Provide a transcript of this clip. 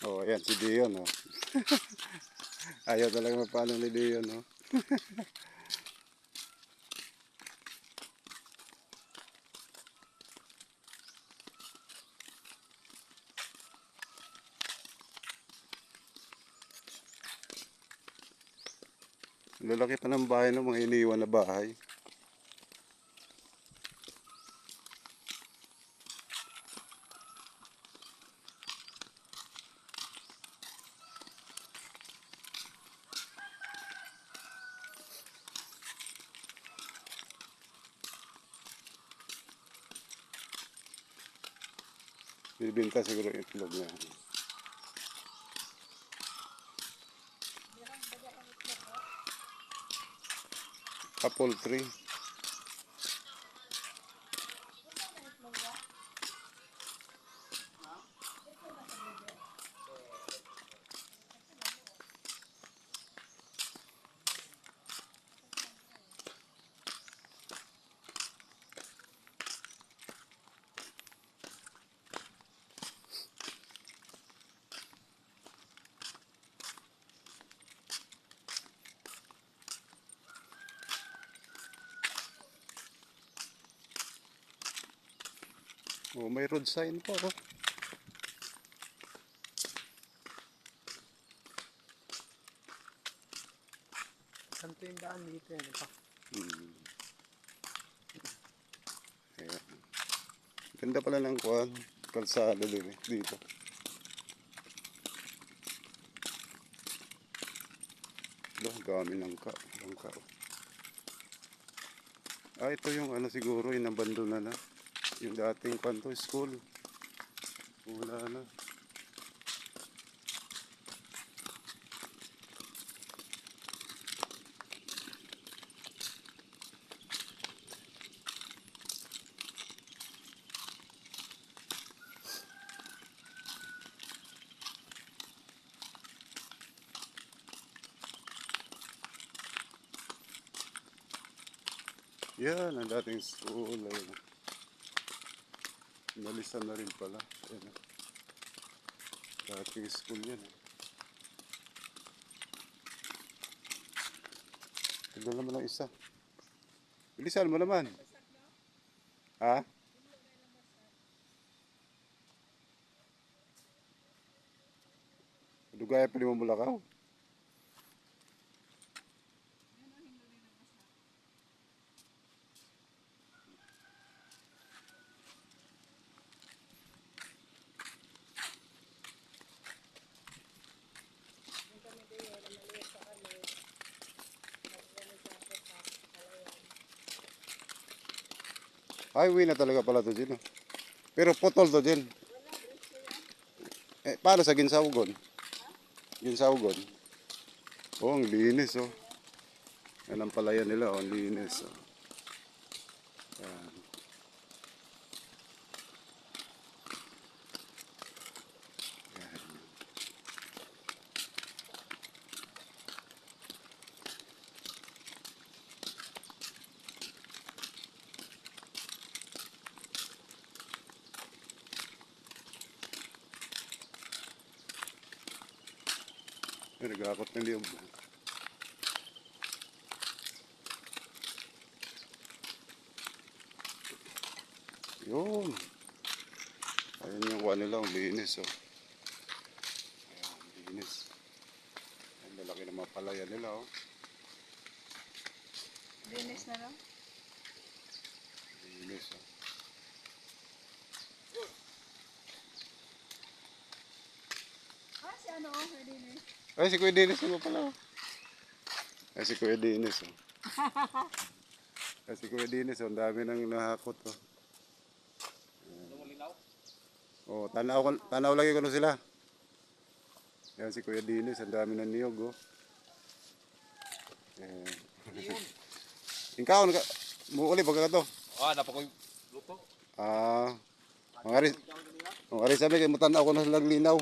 Oh, ayan si Dion, oh. Ayaw talaga mapano ni Dion, oh. Lalaki pa ng bahay ng mga iniwan na bahay. Bibinta siguro yung itlog niya. Apple tree. Oh, may road sign po, oh. Santo yung daan dito yan. Ito. Ayan. Ganda pala ng kuwan. Kalsada din eh, dito. Dami ng langka. Ah, ito yung ano siguro, inabandona na. Yung dating kanto school. Wala na. Yan, ang dating school. Ayun. Nalisan na rin pala. Ayun. Dating school yan. Tignan naman ang isa. Bilisan mo naman. Ha? Dugaya pa rin mo mulakaw. Highway na talaga pala to dyan. Pero potol to dyan. Eh, paano sa Ginsaugon? Ginsaugon. Oh, ang linis, oh. Yan ang palayan nila, oh. Ang linis, oh. Yan. Yan, nag-aakot ng liyog. Yun. Ayun yung kuha nila, ang linis, oh. Ayan, linis. Ang lalaki ng mga palayan nila, oh. Linis na lang. Linis, oh. Ah, si ano, oh, linis. Ay, si Kuya Dennis naman pala, oh. Ay, si Kuya Dennis, oh. Ay, si Kuya Dennis, oh. Ang dami nang nahakot, oh. Oh, tanaw lagi ko na sila. Yan si Kuya Dennis, ang dami ng niyog, oh. Ikaw, muuli pagka to. Ah, dapat ko luto. Mga rin sabi kayo, matanaw ko na silang linaw.